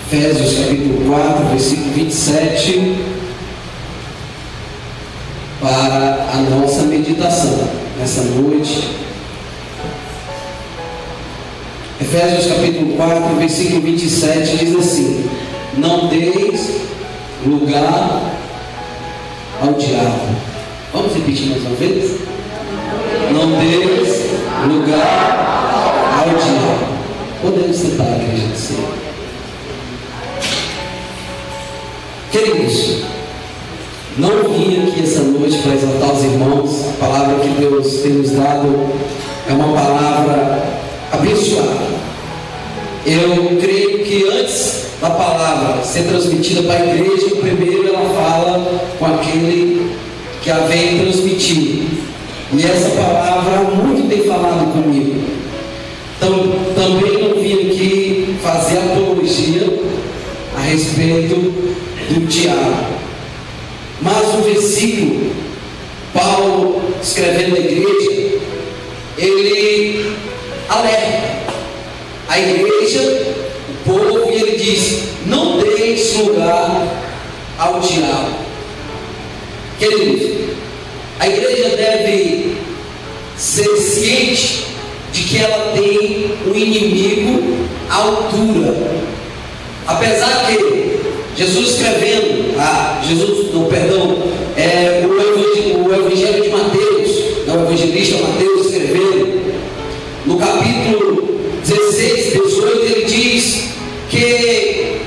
Efésios capítulo 4, versículo 27, para a nossa meditação nessa noite. Efésios capítulo 4, versículo 27 diz assim: não deis lugar ao diabo. Vamos repetir mais uma vez? Não deis lugar ao diabo. Podemos sentar, igreja do Senhor. Queridos, não vim aqui essa noite para exaltar os irmãos. A palavra que Deus tem nos dado é uma palavra abençoada. Eu creio que antes da palavra ser transmitida para a igreja, primeiro ela fala com aquele que a vem transmitir. E essa palavra muito tem falado comigo. Então, também não vim aqui fazer apologia a respeito do diabo. Mas o versículo, Paulo escrevendo à igreja, ele alerta a igreja, o povo, e ele diz: não deis lugar ao diabo. Queridos, a igreja deve ser ciente de que ela tem um inimigo à altura. Apesar que Jesus escrevendo, o Evangelho de Mateus, o evangelista Mateus escrevendo, no capítulo 16, 18, ele diz que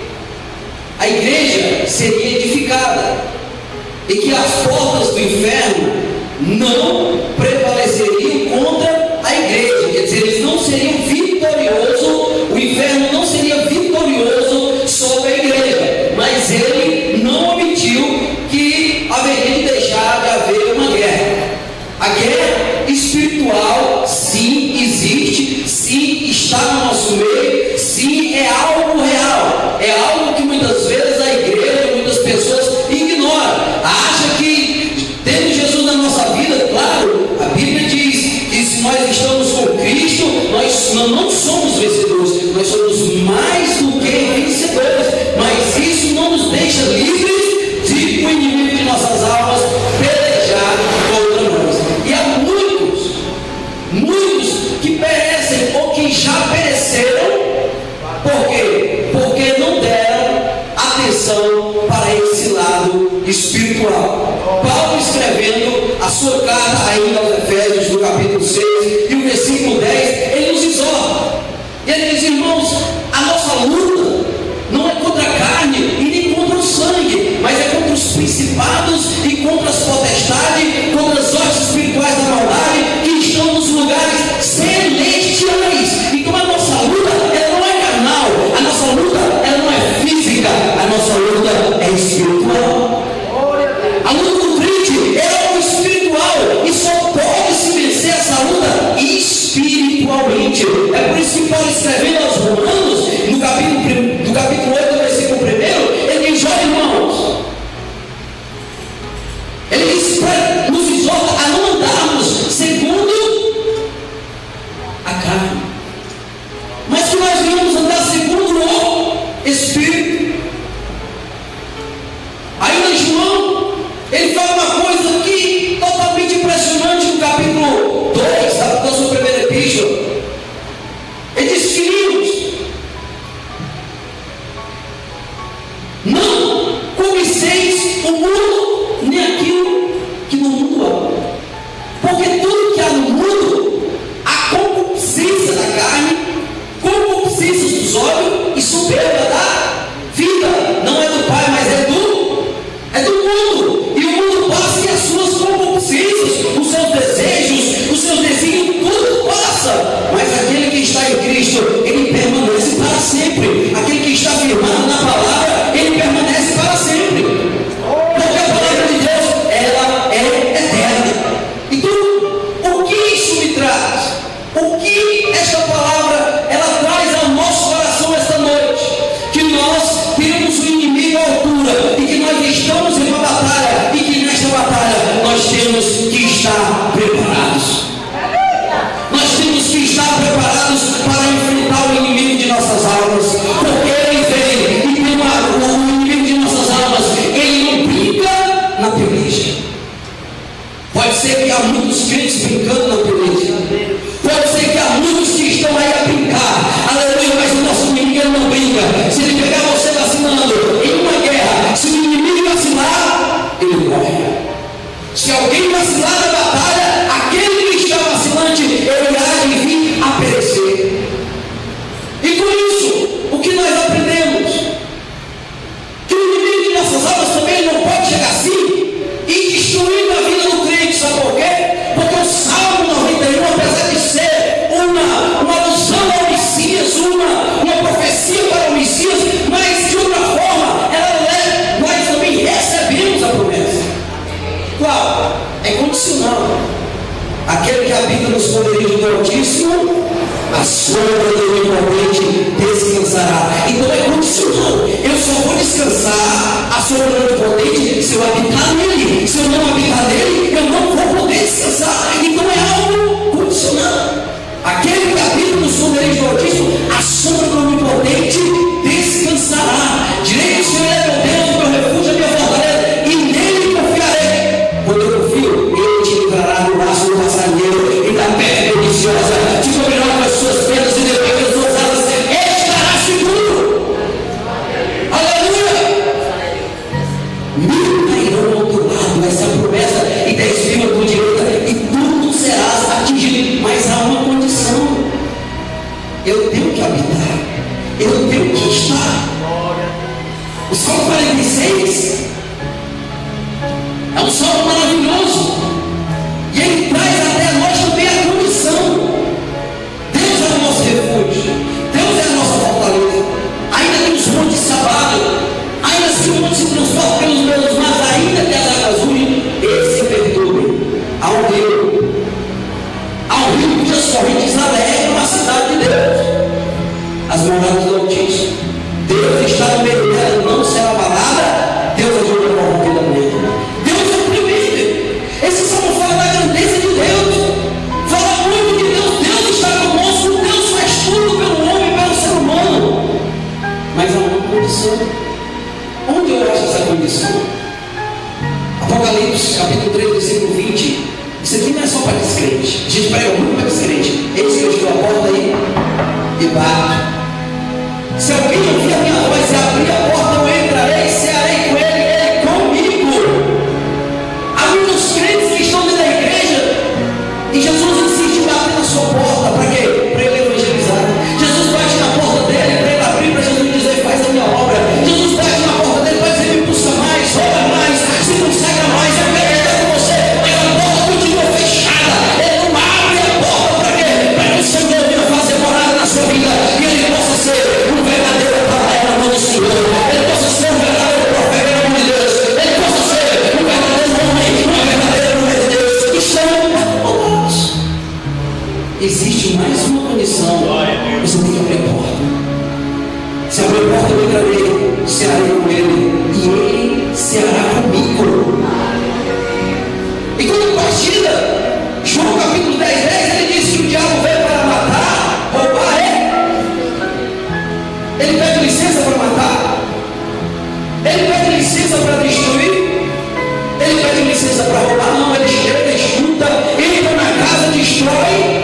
a igreja seria edificada e que as portas do inferno não prevaleceriam contra a igreja. Quer dizer, eles não seriam vitoriosos, o inferno não seria vitorioso sobre a igreja, mas ele não omitiu que haveria de deixar de haver uma guerra. A guerra espiritual, sim, existe, sim, está no nosso meio, sim, é algo real, é algo que muitas vezes a igreja, muitas pessoas ignoram. Acha que tendo Jesus na nossa vida, claro, a Bíblia diz que se nós estamos com Cristo, nós não somos vencedores, nós somos mais do que vencedores, mas isso não nos deixa livres de o inimigo de nossas almas pelejar contra nós. E há muitos que perecem ou que já pereceram. Por quê? Porque não deram atenção para esse lado espiritual. Paulo escrevendo a sua carta ainda aos Efésios, no capítulo 6 e o versículo 10, ele nos exorta. E ele diz: irmãos, a nossa luta não é contra a carne e nem contra o sangue, mas é contra os principados e contra as potestades, contra as hostes espirituais da maldade que estão nos lugares celestiais. Então a nossa luta, ela não é carnal, a nossa luta, ela não é física, a nossa luta é espiritual. A luta do crente é algo espiritual e só pode se vencer essa luta espiritualmente. É por isso que Paulo escrevendo aos Romanos, no capítulo 1, ser que há muitos crentes brincando na política. Pode ser que há muitos que estão aí a brincar. Aleluia, mas o nosso inimigo ele não brinca. Se ele pegar você vacilando em uma guerra, se o inimigo vacilar, ele morre. Se alguém vacilar na batalha, aquele que está vacilante, ele há de vir a perecer. E com isso, o que nós aprendemos? Que o inimigo de nossas almas também não pode chegar assim e destruir a vida do crente. Sabe por quê? Porque o Salmo 91, apesar de ser uma alusão ao Messias, uma profecia para o Messias, mas de outra forma, nós também recebemos a promessa. Qual? É condicional. Aquele que habita nos esconderijo do Altíssimo, a sombra do Onipotente descansará. Então é condicional. Eu só vou descansar a sombra do Onipotente se eu habitar nele. Se eu não habitar nele, eu não vou poder descansar. Então é algo condicional. Aquele que habita no esconderijo do Altíssimo, a sombra do Onipotente descansará. Direi que o Senhor é meu Deus, meu refúgio, a minha fortaleza, e nele confiarei. Quando eu confio, ele te livrará do laço do passarinheiro e da peste perniciosa. Te cobrirá com as suas penas e depois das suas asas estará seguro. Aleluia! Mil cairão ao teu lado, essa é a promessa, e 10.000 à tua direita, e tudo serás atingido. Mas há uma condição: eu tenho que habitar, eu tenho que estar. O Salmo 46 é um salmo maravilhoso, e ele traz até a nós também a condição. Deus é o nosso refúgio, Deus é a nossa fortaleza. Ainda que os montes se abalem, ainda que o monte se transporte pelos meus mares, ainda que as águas ruem, ele se perturbe. Há um rio cujas correntes alegram a cidade de Deus, as moradas do Altíssimo. Deus está no meio dela, não será abalada. Deus ajuda a corrompida nele. Deus é o primeiro. Esse salmo fala da grandeza de Deus, fala muito de Deus. Deus está conosco, Deus faz tudo pelo homem e pelo ser humano. Mas há uma condição. Onde eu acho essa condição? Apocalipse, capítulo 3, versículo 20. Isso aqui não é só para descrente. A gente prega muito para descrente. Eis que eu estou à porta aí e bato. Se alguém ouvir a minha voz e abrir a porta, eu entrarei, cearei com ele, ele comigo. Há muitos crentes que estão dentro da igreja e Jesus insiste em bater na sua porta. Para quê? Para ele evangelizar. Jesus bate na porta dele para ele abrir, para Jesus dizer: faz a minha obra. Jesus bate na porta dele para dizer: me busca mais, ora mais, se consagra mais, eu quero estar com você. Mas a porta continua fechada. Ele não abre a porta. Para quê? Para que o Senhor venha fazer morada na sua vida e ele possa ser um verdadeiro palavra do Senhor. Ele possa ser um verdadeiro profeta em nome de Deus. Ele possa ser um verdadeiro homem, uma verdadeira mulher de Deus. Estão apontados. Existe mais uma condição. Você tem que abrir a porta. Se abrir a porta, eu entrarei, cearei com ele, e ele ceará comigo. E quando partida, João capítulo 10, ele diz que o diabo veio para matar, roubar ele pede licença para matar, ele pede licença para destruir, ele pede licença para roubar. Não, ele chega, escuta, entra na casa, destrói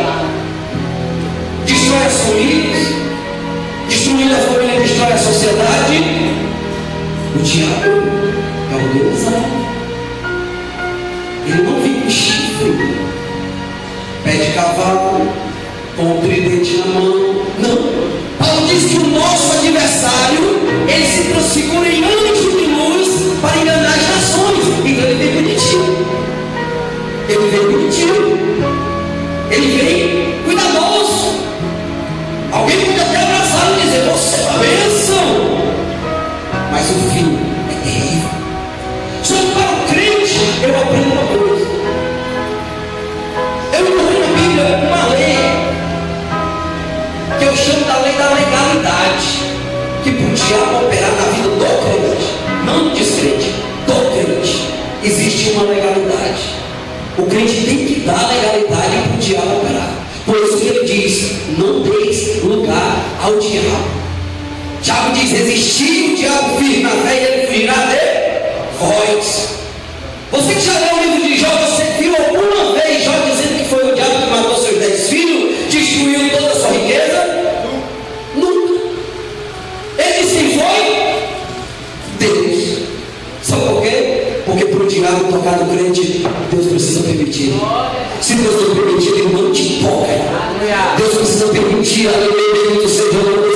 as famílias, destruindo a família, destrói a sociedade. O diabo é o Deus da alma. Ele não vem com chifre, pede cavalo, com o tridente na mão. Não. Paulo diz que o nosso adversário, ele se transfigura em anjo de luz para enganar as nações. Então ele vem bonitinho. Ele vem bonitinho. Ele vem cuidadoso. Alguém pode até abraçar e dizer: você é uma bênção. Mas o fim é terrível. Só que para o crente, eu aprendo uma coisa. Eu encontrei na Bíblia uma lei que eu chamo da lei da legalidade, que podia operar na vida do crente, não do descrente, do crente. Existe uma legalidade. O crente tem que dar legalidade para o diabo operar. Por isso que ele diz: não deis lugar ao diabo. O diabo diz: resistir o diabo firme na fé e ele fugirá de vós. Você que já leu o livro de Jó, você viu alguma por quê? Porque para o diabo tocar no crente, Deus precisa permitir. Se Deus não permitir, Ele não te toca. Deus precisa permitir, aleluia, do Senhor.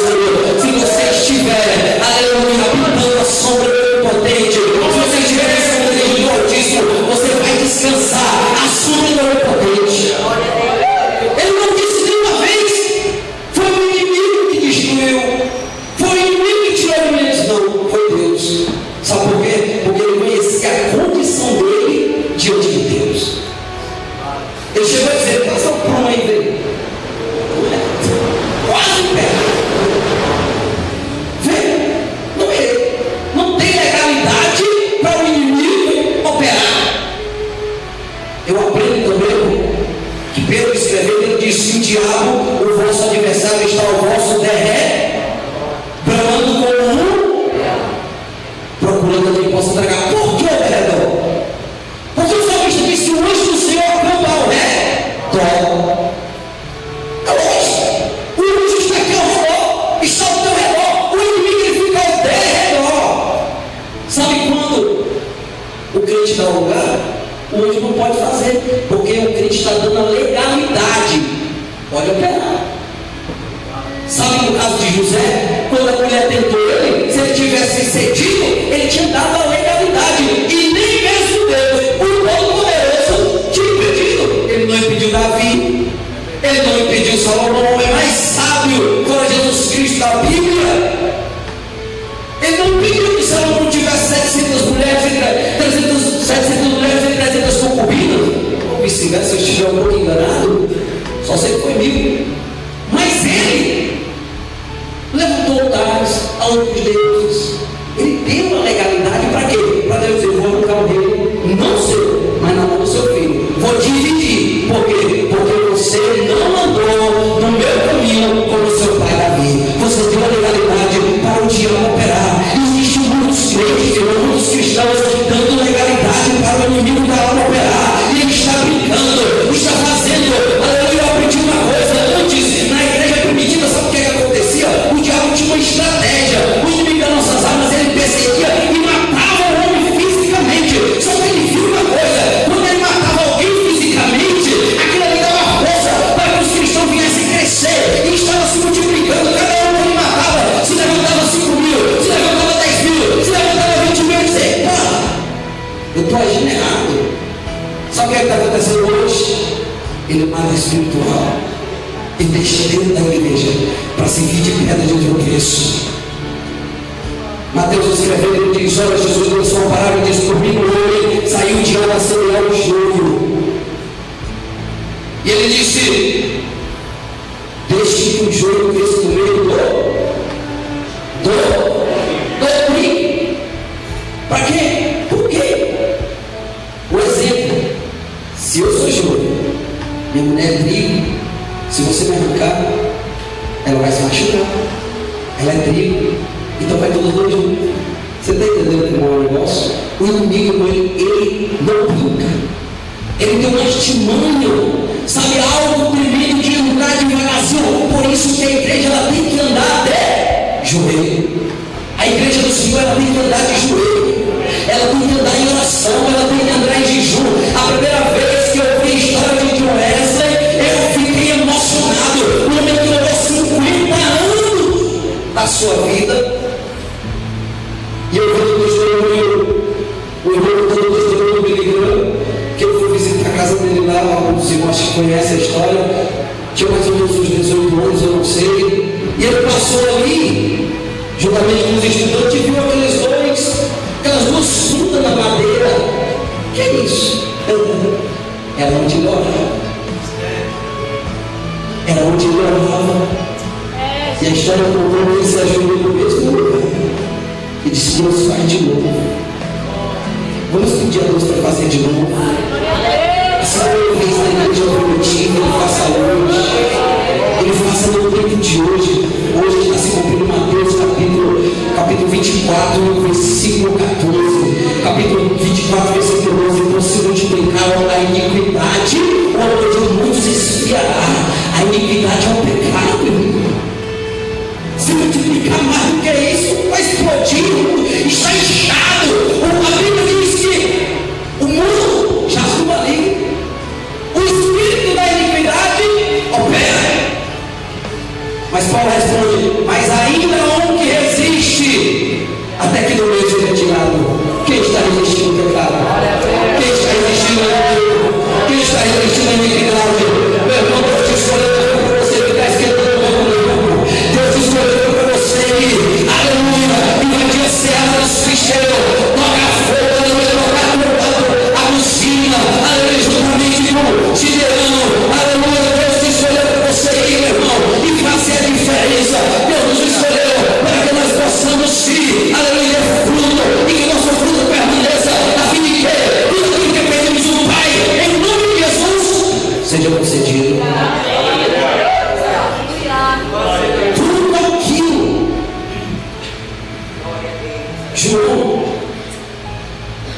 Se você estiver, aleluia, habitando a sombra do Onipotente, se você estiver nessa montanha do Altíssimo, você vai descansar a sombra do Onipotente. Ele não disse nenhuma vez, foi o inimigo que destruiu, foi o inimigo que tirou o menos. Não, foi Deus. Sabe por quê? Porque ele conhecia a condição dele diante de Deus. Ele chegou a dizer: passa o prumo aí dele. Quase perto. Vê? Não tem legalidade para o inimigo operar. Eu aprendo também que Pedro escreveu, ele disse: o diabo, o vosso adversário, está ao vosso derré, bramando como um, procurando a quem possa tragar. Por que ao redor? Porque o salmista disse que o anjo do Senhor acampa ao redor. É lógico. O anjo está aqui ao redor, está ao teu redor. O inimigo ele fica ao derredor. Sabe quando o crente dá lugar? O anjo não pode fazer, porque o crente está dando a legalidade. Pode operar. Sabe no caso de José, quando a mulher tentou ele, se ele tivesse cedido, ele tinha dado a legalidade. E nem mesmo Deus, o Todo-Poderoso, tinha impedido. Ele não impediu Davi, ele não impediu Salomão, o homem mais sábio, fora Jesus Cristo da Bíblia. Ele não impediu que Salomão tivesse 700 mulheres e 300 concubinas. Ou vice-versa, se eu estiver um pouco enganado, só sei que foi mil. Mas ele levantou altares a outros deuses. Ele deu uma legalidade para quê? Para Deus dizer: vou colocar o reino, não seu, mas na mão do seu filho. Vou dividir. Por quê? Porque você não andou no meu caminho como o seu pai Davi. Você deu a legalidade para o diabo operar. Existem muitos crentes, muitos cristãos dando legalidade para o inimigo da alma operar. E ele está brincando, está fazendo. Aleluia, eu aprendi uma coisa antes na igreja primitiva. Sabe o que acontecia? O diabo tinha uma estratégia. O inimigo das nossas almas, ele perseguia e matava o homem fisicamente. Só que ele viu uma coisa: quando ele matava alguém fisicamente, aquilo ali dava força para que os cristãos viessem crescer. E estava se multiplicando. Cada um que ele matava, se levantava 5.000, se levantava 10.000, se levantava 20.000. E dizer: pá, eu estou agindo errado. Sabe o que está acontecendo hoje? Ele mata espiritual e deixa dentro da igreja para servir de pedra de tropeço. Mateus escreveu, ele diz: olha, Jesus lançou uma palavra e disse: por mim no homem saiu o diabo a semear o joio. E ele disse: deixe que o joio cresça no meio do trigo. Para quê? Por quê? O exemplo: se eu sou joio, minha mulher é trigo, se você me arrancar, ela vai se machucar. Ela é trigo, então vai todos dois juntos. Você está entendendo como é o negócio? O inimigo, ele não brinca. Ele tem um artimanho, sabe, algo tremendo de andar devagarzinho. Por isso que a igreja ela tem que andar de joelho. A igreja do Senhor ela tem que andar de joelho. Ela tem que andar em oração, ela tem que andar em jejum. A primeira vez que eu ouvi a história de John Wesley, eu fiquei emocionado. No momento que eu levou 50 anos da sua vida. E eu vi o irmão todo testemunho do Billy Graham, que eu fui visitar a casa dele lá, alguns irmãos que conhecem a história. Tinha mais ou menos uns 18 anos, eu não sei. E ele passou ali, juntamente com os estudantes, e viu aquelas duas fundas na madeira. Que é isso? Era onde ele orava. Era onde ele orava. E a história contou que ele se ajoelhou no mesmo lugar e disse: Deus, faz de novo. Vamos pedir a Deus para fazer de novo. Se ele fez na igreja primitiva, ele faça hoje. Ele faça no tempo de hoje. Hoje está se cumprindo Mateus capítulo 24, versículo 14. Capítulo 24, versículo 12. Então se multiplicar a iniquidade, o amor de muitos esfriará. A iniquidade é um pecado. Se multiplicar mais do que isso, vai explodir. Está inchado. A Bíblia diz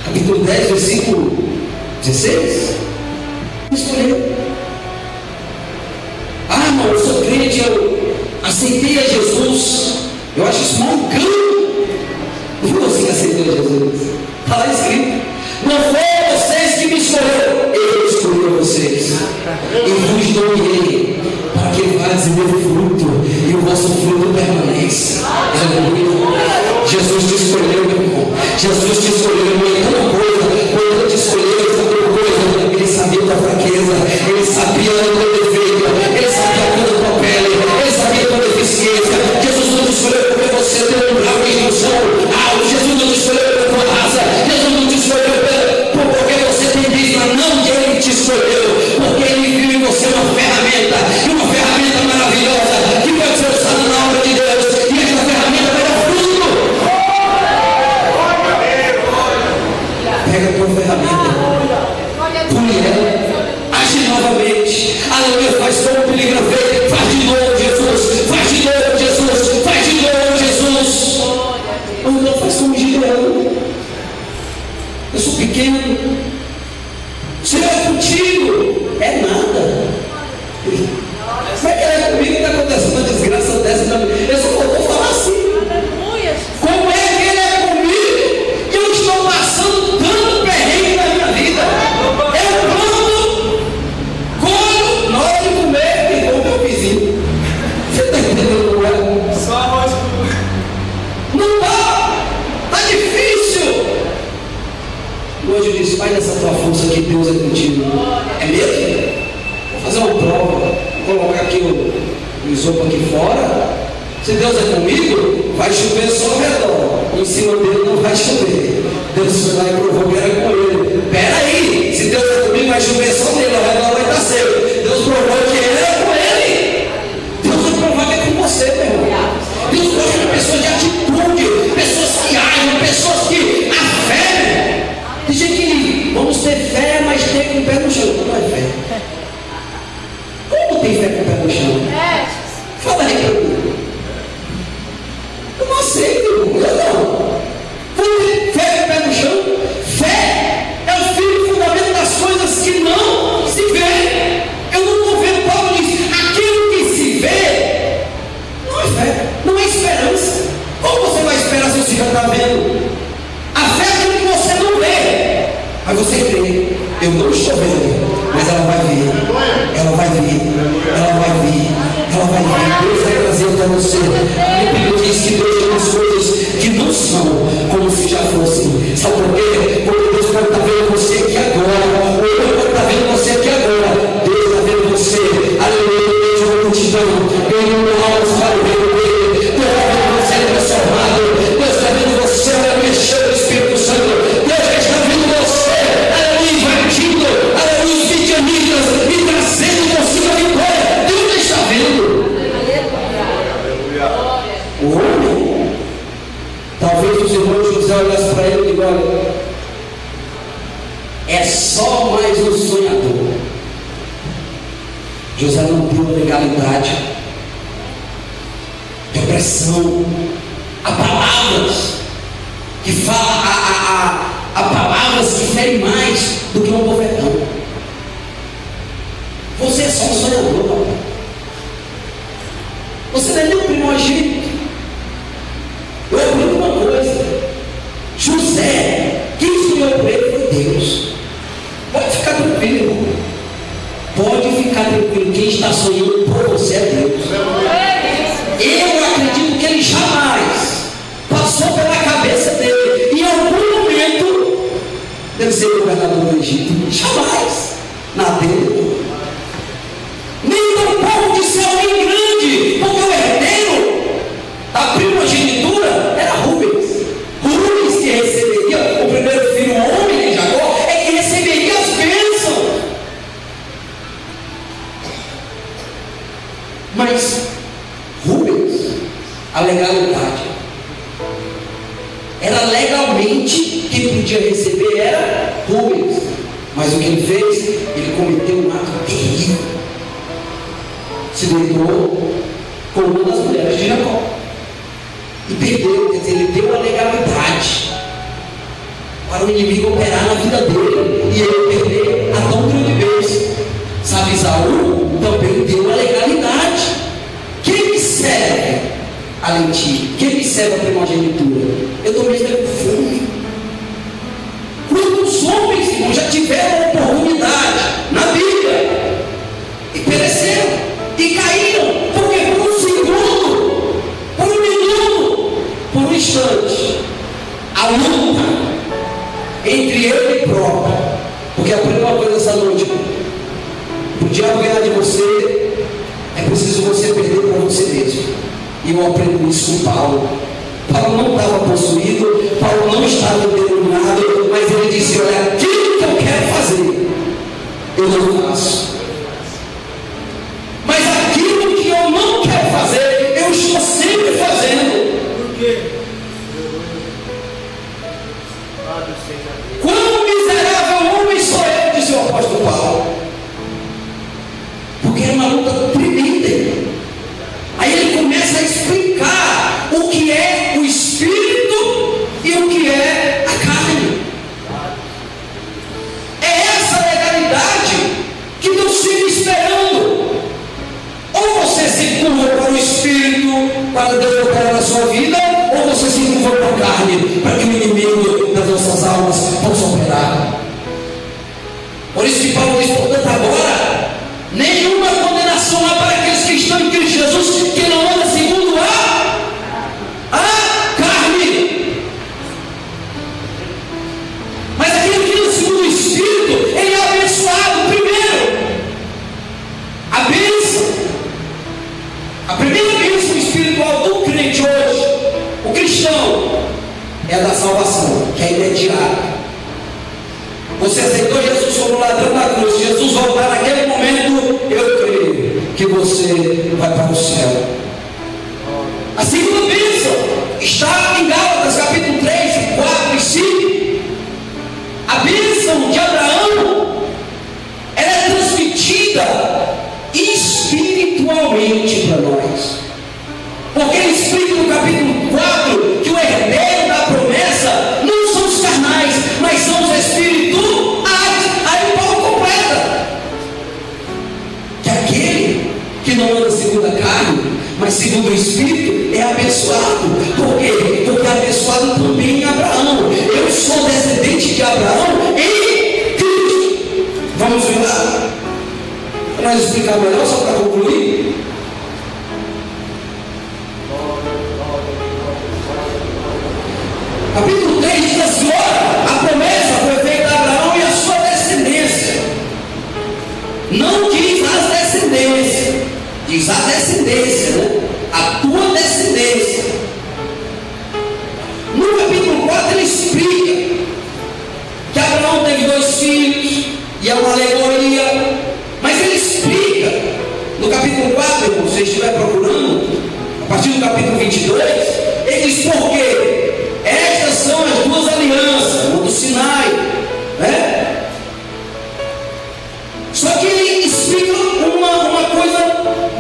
capítulo 10, versículo 16. Escolheu. Ah, irmão, eu sou crente, eu aceitei a Jesus. Eu acho isso um engano. Não foi você que aceitou Jesus. Está lá escrito: não foram vocês que me escolheram, eu escolhi vocês. Eu vos nomeei para que vades e dê fruto, e o vosso fruto permanece. Jesus te escolheu, meu irmão. Jesus te escolheu, não é tanta coisa. Quando ele te escolheu, ele sabia uma coisa. Ele sabia a tua fraqueza, ele sabia o teu defeito, ele sabia a tua pele, ele sabia a tua deficiência. Jesus não te escolheu porque você tem um grau de instrução. Jesus não te escolheu pela tua raça. Jesus não te escolheu porque você tem dízima. Não, que ele te escolheu porque ele viu em você uma ferramenta, e uma ferramenta maravilhosa que pode ser usada na obra de Deus, e essa ferramenta vai dar fruto. Pega a tua ferramenta, pule ela, age novamente. Aleluia, faz como o Billy fez. Faz de novo, Jesus. Faz de novo, Jesus. Faz de novo, Jesus. Ou não, faz como Gideão. Eu sou pequeno, o Senhor é contigo. É nada. Como é que é comigo que está acontecendo uma desgraça dessa? Eu só vou falar assim. Como é que ele é comigo? Eu estou passando tanto perrengue na minha vida. Eu planto, colho, na hora de comer, e como meu vizinho. Você está entendendo, não é? Só arroz. Não dá. Está difícil. Hoje eu disse: Pai, nessa tua força aqui, Deus é contigo. É mesmo? Vou fazer uma prova. Vou colocar aqui o isopo aqui fora. Se Deus é comigo, vai chover só ao redor. Em cima dele não vai chover. Deus vai e provou que era com ele. Pera aí, se Deus é comigo, vai chover só nele, ao redor vai estar seco. Deus provou que ele era com ele. Deus vai provar que é com você, meu irmão. Deus gosta de pessoas de atitude, pessoas que agem, pessoas que a fé. Tem gente que vamos ter fé, mas tem com o pé no chão. Não é fé. Como tem fé com o pé no chão? Fala aí para mim. Eu não aceito, eu não. Fé com o pé no chão. Fé é o fio e fundamento das coisas que não se vê. Eu não estou vendo. Paulo diz: aquilo que se vê não é fé, não é esperança. Como você vai esperar se você já está vendo? A fé é aquilo que você não vê, mas você crê. Eu não estou vendo, mas ela vai vir. Ela vai vir. Ela vai vir. Ela vai vir. Deus vai trazer para você. A Bíblia diz que Deus tem as coisas que não são como se já fossem. Sabe por quê? Porque Deus pode estar vendo você aqui agora. Ou Deus pode estar vendo você aqui agora. Deus está vendo você. Aleluia. Deus é uma multidão. Ele não almas para o reino dele. Deus está vendo você transformado. Deus está vendo você mexendo no Espírito Santo. Deus está vendo você. Aleluia. Invadindo. Aleluia. Os midianitas e trazendo consigo a vitória. Deus está vendo. O homem, talvez os irmãos José olhassem para ele e digam: olha, é só mais um sonhador. José não deu legalidade, depressão, a palavras que falam, a palavras que ferem mais do que um bofetão. Você é só um sonhador, papai. Você não é nem o primogênito. Eu aprendi uma coisa: José, quem sonhou por ele foi Deus. Pode ficar tranquilo. Pode ficar tranquilo. Quem está sonhando por você é Deus. Eu acredito que ele jamais passou pela cabeça dele, em algum momento, deve ser governador do Egito. Jamais. Na dele. Nem tampouco de ser alguém grande, porque o herdeiro, a primogenitura, era Rubens. Rubens que receberia o primeiro filho homem de Jacó, é que receberia as bênçãos. Mas Rubens, a legalidade era legalmente quem podia receber era Rubens. Mas o que ele fez? Ele cometeu um ato terrível. Se deitou com uma das mulheres de Jacó e perdeu, quer dizer, ele deu a legalidade. para o inimigo operar na vida dele e ele perder a tão grande bênção. Sabe, Esaú também deu a legalidade. Quem me serve a lentilha? Quem me serve a primogenitura? Eu também tenho fome. Quantos homens, irmãos, já tiveram oportunidade na Bíblia e pereceram e caíram? Porque por um segundo, por um minuto, por um instante, a luta entre ele e próprio. Porque aprenda uma coisa essa noite: o diabo ganhar de você, é preciso você perder para você mesmo. E eu aprendo isso com Paulo. Paulo não estava possuído, Paulo não estava determinado, mas ele disse: olha, aquilo que eu quero fazer, eu não faço. Mas aquilo que eu não quero fazer, eu estou sempre fazendo. Por quê? Quão miserável homem sou eu, disse o apóstolo Paulo. Porque é uma luta tremenda. Aí ele começa a explicar o que é o espírito e o que é a carne. É essa legalidade que Deus fica esperando. Ou você se curva para o espírito, para Deus operar na sua vida, ou você se curva para a carne, para que o inimigo das nossas almas possa operar. Por isso que Paulo diz: portanto, agora nenhuma condenação há para aqueles que estão em Cristo Jesus, que não anda segundo a carne. Mas aquele que anda segundo o Espírito, ele é abençoado primeiro. A bênção, a primeira bênção espiritual do crente hoje, o cristão, é a da salvação, que é imediata. Você aceitou Jesus como ladrão da cruz. Jesus voltar naquele momento, eu creio que você vai para o céu. A segunda bênção está em Gálatas capítulo 3, 4 e 5. A bênção de Abraão, ela é transmitida espiritualmente para nós. Porque ele explica no capítulo 4 que o herdeiro da promessa não são os carnais, mas são os espíritos. Aí Paulo completa que aquele que não anda segundo a carne, mas segundo o Espírito, é abençoado. Por quê? Porque é abençoado também em Abraão. Eu sou descendente de Abraão em Cristo. Vamos ver lá? Para nós explicar melhor, só para concluir. Capítulo 3 diz assim: ora, a promessa foi feita a Abraão e a sua descendência. Não diz as descendências, diz a descendência, né? A tua descendência. No capítulo 4 ele explica que Abraão teve 2 filhos, e é uma alegoria, mas ele explica no capítulo 4, se você estiver procurando, a partir do capítulo 22, ele diz: por quê? Estas são as 2 alianças, uma do Sinai, né? Só que ele explica uma coisa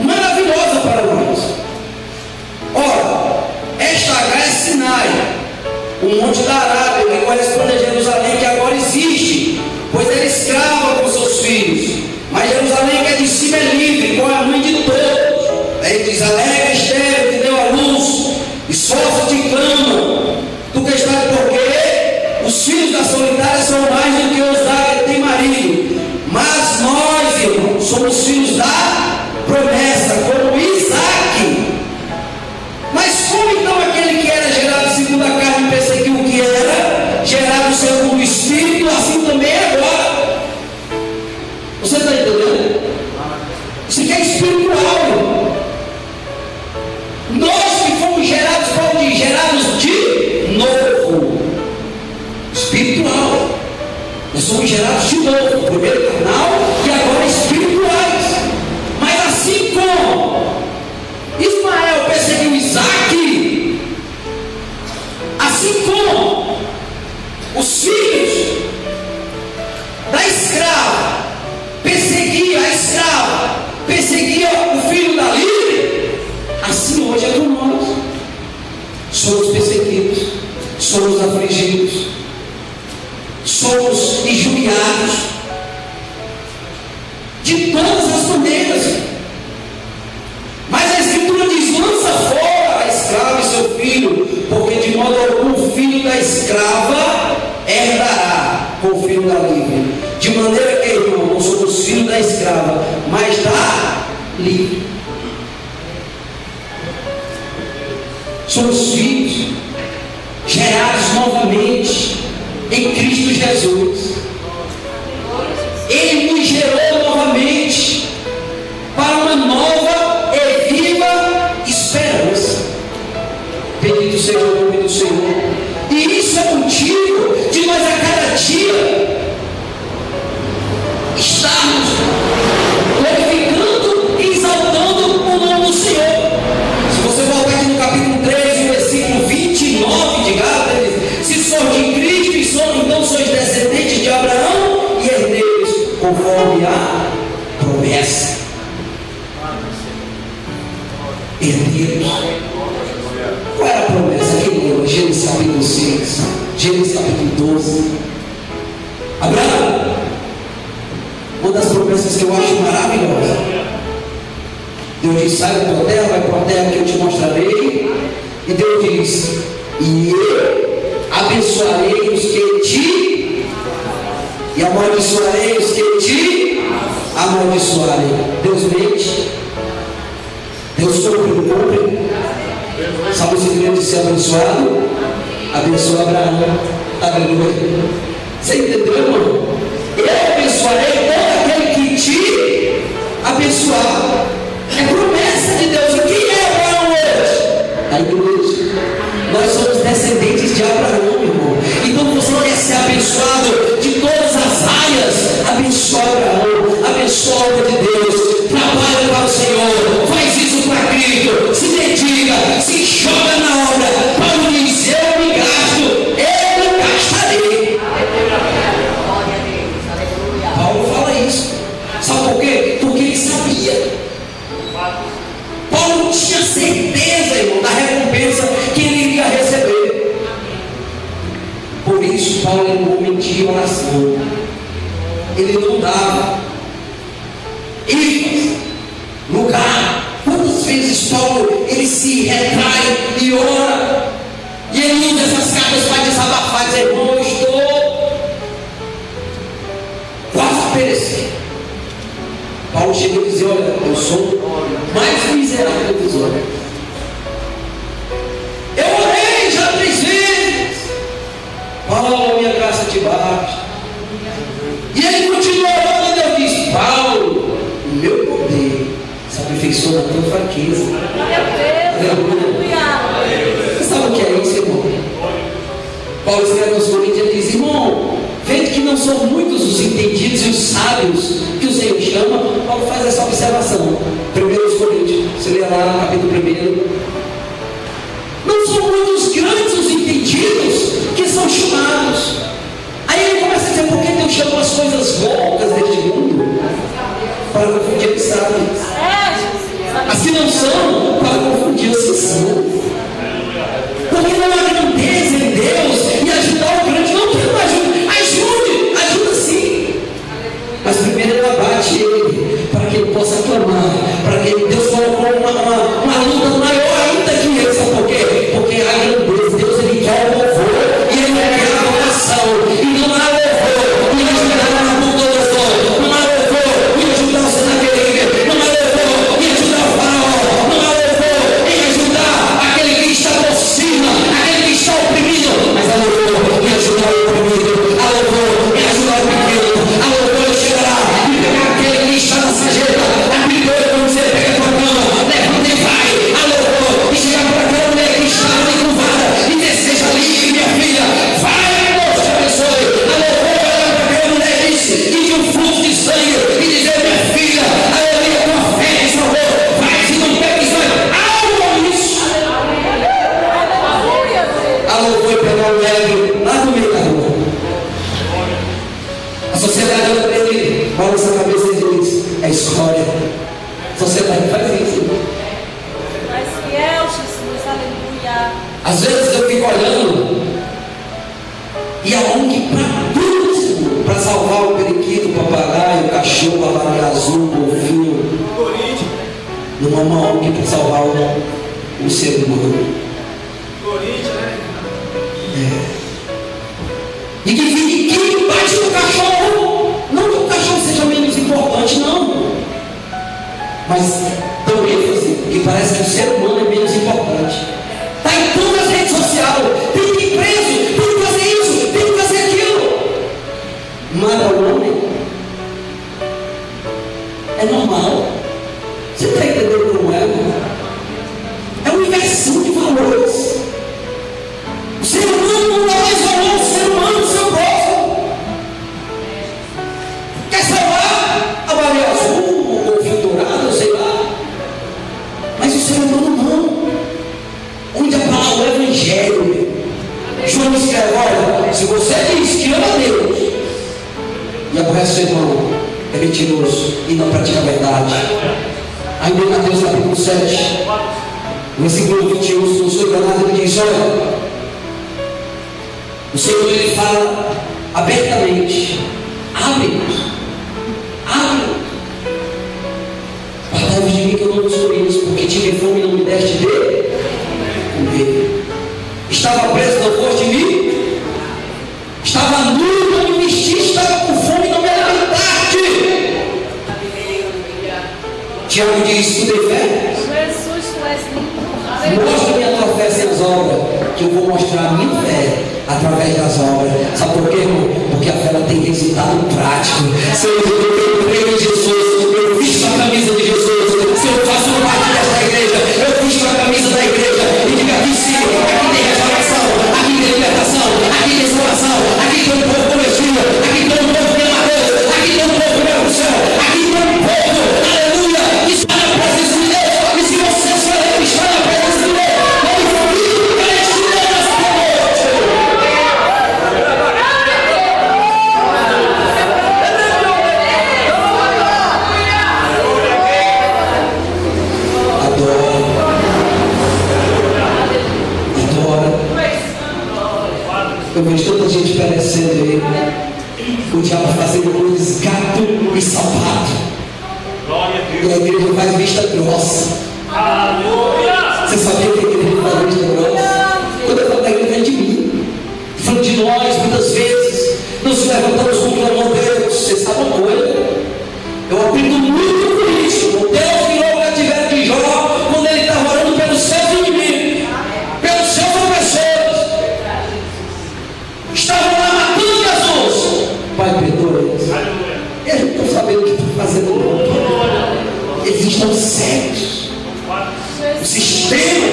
maravilhosa para nós. Ora, esta H é Sinai, o monte da Arábia, que corresponde a Jerusalém, que agora existe, pois era escrava com seus filhos. Mas Jerusalém, que é de cima, é livre, com a mãe de todos. Aí ele diz: alega estéril, que deu a luz, esforça-te e clama. Tu que estás, porque os filhos da solitária são mais do que os da que tem marido. Mas nós, irmãos, somos filhos da promessa, como Isaac. Mas como então aquele que era gerado segundo a carne perseguiu o que era gerado segundo o Espírito, assim também é agora. Você está entendendo? Isso aqui é espiritual, irmão. Nós que fomos gerados, Paulo diz, gerados de novo, espiritual. Nós somos gerados de novo, primeiro carnal e agora espirituais. Mas assim como Ismael perseguiu Isaac, assim como os filhos da escrava perseguia a escrava, perseguia o filho da livre, assim hoje é com nós. Somos perseguidos, somos afligidos. somos injuriados de todas as maneiras. Mas a Escritura diz: lança fora a escrava e seu filho, porque de modo algum o filho da escrava herdará com o filho da livre. De maneira que, irmão, não somos filhos da escrava, mas da livre. Somos filhos gerados novamente em Cristo Jesus. Ele nos gerou novamente para uma nova e viva esperança. Bendito seja o nome do Senhor. E isso é motivo de nós a cada dia estarmos glorificando e exaltando o nome do Senhor. Se você voltar aqui no capítulo 3, versículo 29 de Gálatas, se sois de Cristo e somos, então sois descendentes de Abraão e herdeiros conforme a promessa. Herdeiros. Qual era a promessa? Aquele Gênesis capítulo 6, Gênesis capítulo 12. Abraão, uma das promessas que eu acho maravilhosa. Deus diz: sai da tua terra, vai para a terra que eu te mostrarei. E Deus diz: e eu abençoarei os que te, e amaldiçoarei os que te amaldiçoarem. Deus mente? Deus cumpre? Sabe o segredo de ser abençoado? Abençoa Abraão. Aleluia. Você entendeu, irmão? Eu abençoarei todo aquele que te abençoar. É promessa de Deus. O que é Abraão hoje? A igreja. Nós somos descendentes de Abraão, irmão. Então você quer ser abençoado de todas as áreas. Abençoa Abraão. Abençoa a obra de Deus. Trabalha para o Senhor. Faz isso para Cristo. Se dedica. Se joga na obra. Paulo diz: eu me gasto. Eu gastarei. Paulo fala isso. Sabe por quê? Porque ele sabia. Paulo tinha certeza, irmão, da recompensa que ele iria receber. Por isso Paulo era um homem de oração. Ele não dava ênfase, lugar. Quantas vezes Paulo ele se retrai e ora, e ele usa essas cartas para desabafar, dizer: irmão, eu estou quase a perecer. Paulo chega e diz: olha, eu sou mais miserável dos homens. Eu orei já 3 vezes. Paulo, minha graça te basta. E ele continua orando, e Deus diz: Paulo, o meu poder se aperfeiçoa na tua fraqueza. Aleluia. Você sabe o que é isso, irmão? Paulo escreve aos Coríntios e diz: irmão, vendo que não são muitos os entendidos e os sábios que o Senhor chama, Paulo faz essa observação. 1 Coríntios, você lê lá no capítulo 1. Não são muitos grandes os entendidos que são chamados. Aí ele começa a dizer: por que Deus chama as coisas loucas deste mundo? Para confundir os sábios. As que não são, para confundir os que são. Porque não há grandeza em Deus e ajudar o grande. Não quero ajuda. Ajuda sim. Mas primeiro ele abate ele, para que ele possa clamar, para que Deus colocou uma luta maior ainda que ele. Sabe por quê? Porque a grandeza, Deus ele quer o louvor e ele quer a adoração. E não há louvor e ajudar na Nabucodonosor, não há louvor e ajudar o Senaqueribe, não há louvor e ajudar o Faraó, não há louvor e ajudar aquele que está por cima, aquele que está oprimido, mas há louvor e ajudar o oprimido, há louvor e ajudar o pequeno, há louvor e chegará e pegar aquele que está na sarjeta, aquele doido quando você pega a tua cama, levanta e vai, há louvor e chegar para aquela mulher que está encurvada e dizer: seja livre, minha filha, vai, Deus te abençoe. Há louvor para aquela mulher que de um fluxo de sangue e dizer: minha filha, aleluia, tua fé te salvou, vai, se não pegues mais, algo isso. Há louvor para pegar o leve lá no meio da rua. A sociedade olha para ele, balança a cabeça e diz: é história. A sociedade faz isso. Mas fiel, Jesus, aleluia. Às vezes eu fico olhando e aonde para tudo nesse cachorro, a baleia azul, o golfinho. Não há uma ONG para salvar o ser humano. E que bate no cachorro, não que o cachorro seja menos importante, não, mas tão ênfase que parece que o ser humano é menos importante. Está em todas as redes sociais, tem que ir preso, tem que fazer isso, tem que fazer aquilo. Mata o homem, é normal. Você está entendendo como é, irmão? É uma inversão de valores. O ser humano não dá mais valor, o ser humano do seu próximo. Quer salvar a baleia azul, o golfinho dourado, eu sei lá. Mas o ser humano não. Onde a palavra é o evangelho. João escreve: olha, se você diz que ama a Deus e aborrece o seu irmão, é mentiroso e não pratica a verdade. Ainda em Mateus capítulo 7, versículo 21, se não sou enganado, ele diz: olha, o Senhor ele fala abertamente: abre-nos, guardai-vos de mim que eu não vos conheço, porque tive fome e não me deste de comer. Estava preso, não foste de mim. Estava nu, não me vestiste. Estava com fome, não me alimentaste. Tiago diz: tu tem fé? Jesus, tu és lindo. Mostra-me a tua fé sem as obras, que eu vou mostrar a minha fé através das obras. Sabe por quê, irmão? Porque a fé ela tem resultado prático. Se eu creio em Jesus, eu visto a camisa de Jesus. Se eu faço parte desta igreja, eu visto a camisa da igreja. E diga: aqui sim, aqui tem restauração, aqui tem libertação, aqui tem salvação, aqui tem um povo convertido, aqui tem um povo que ama a Deus, aqui tem um povo que vai para o céu, aqui tem um povo, aleluia, que está na presença de Deus. E se você está na presença de Deus, ele foi crente de Deus nessa noite. Eu vejo tanta gente perecendo aí, o diabo fazendo coisas gato e sapato, e a igreja faz vista grossa. Você sabia que a igreja faz vista grossa? Quando eu falo da igreja é de mim, falando de nós, muitas vezes nos levantamos com o amor de Deus. Você sabe uma coisa? Eu aprendo muito com isso. O Deus virou o cativeiro de Jó quando ele estava orando pelos seus inimigos, pelos seus opressores. Estavam lá matando Jesus. Pai, perdoa eles. Eles não estão sabendo o que estão fazendo, não. Eles estão cegos. O sistema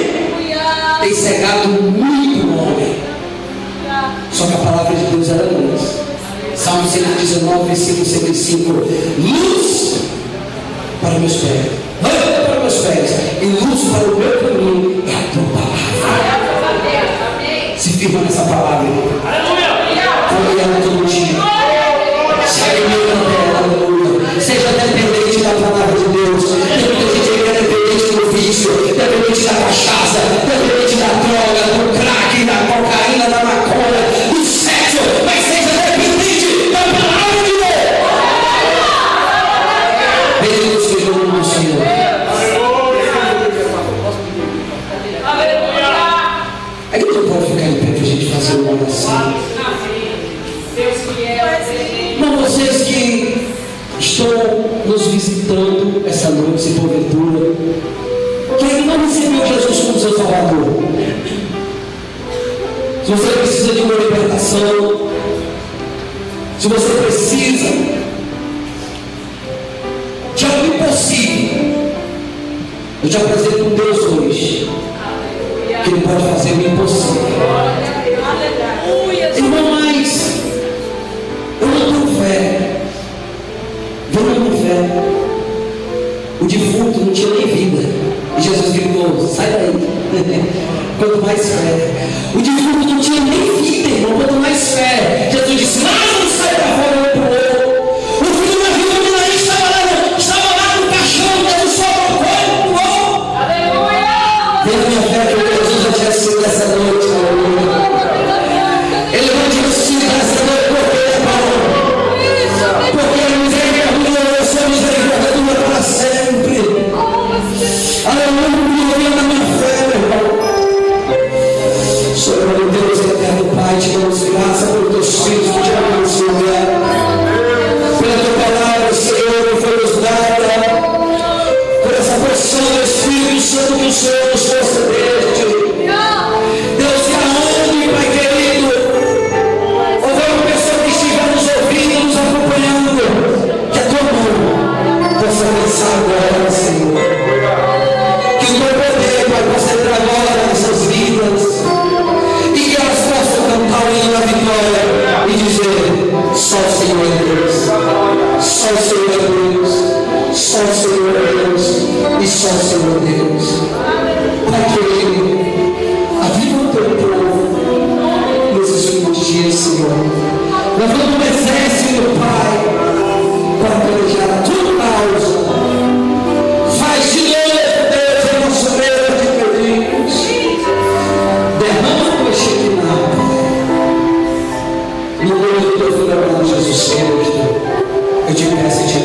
tem cegado muito o homem. Só que a palavra de Deus era luz. Salmo 119, versículo 105. Luz para meus pés, lâmpada para meus pés e luz para o meu caminho é a tua palavra. Se firma nessa palavra. Confia ela todo dia. Se alimenta dela, aleluia. Seja dependente da palavra de Deus. Tem muita gente que é dependente do vício, dependente da cachaça, dependente da droga, do crack, da cocaína, da maconha, do sexo, mas seja dependente da palavra de Deus. Bendito seja o nome do Senhor. A igreja pode ficar em pé para a gente fazer uma oração. Não, vocês que estão nos visitando essa noite, se porventura, que ainda não recebeu Jesus como seu Salvador. Se você precisa de uma libertação, se você precisa de algo impossível, eu te apresento um Deus hoje, que Ele pode fazer o impossível. Irmão, mas eu não tenho fé. Eu não tenho fé. O defunto não tinha nem vida. E Jesus gritou: sai daí. Quanto mais fé. O defunto não tinha nem vida, irmão. Quanto mais fé. Jesus disse: Lázaro, sai para fora, olha para o outro. O filho da viúva de Naim estava lá no caixão. Jesus só tocou, pulou. Aleluia. Vem a minha fé que Jesus já tinha sido essa noite. Aleluia. Ele vai te ressuscitar essa noite porque é bom. Porque ele é misericordioso. o Senhor é Deus. Só o Senhor é Deus. Só o Senhor é Deus. E só o Senhor é Deus. Pai querido, aviva o teu povo nesses últimos dias, Senhor. Levando um exército, Pai, para pelejar a tua causa. Faz de novo, Deus, a nossa mesa de pedidos. Derrama a tua Shekinah. No nome do teu filho amado Jesus Cristo, eu te peço e te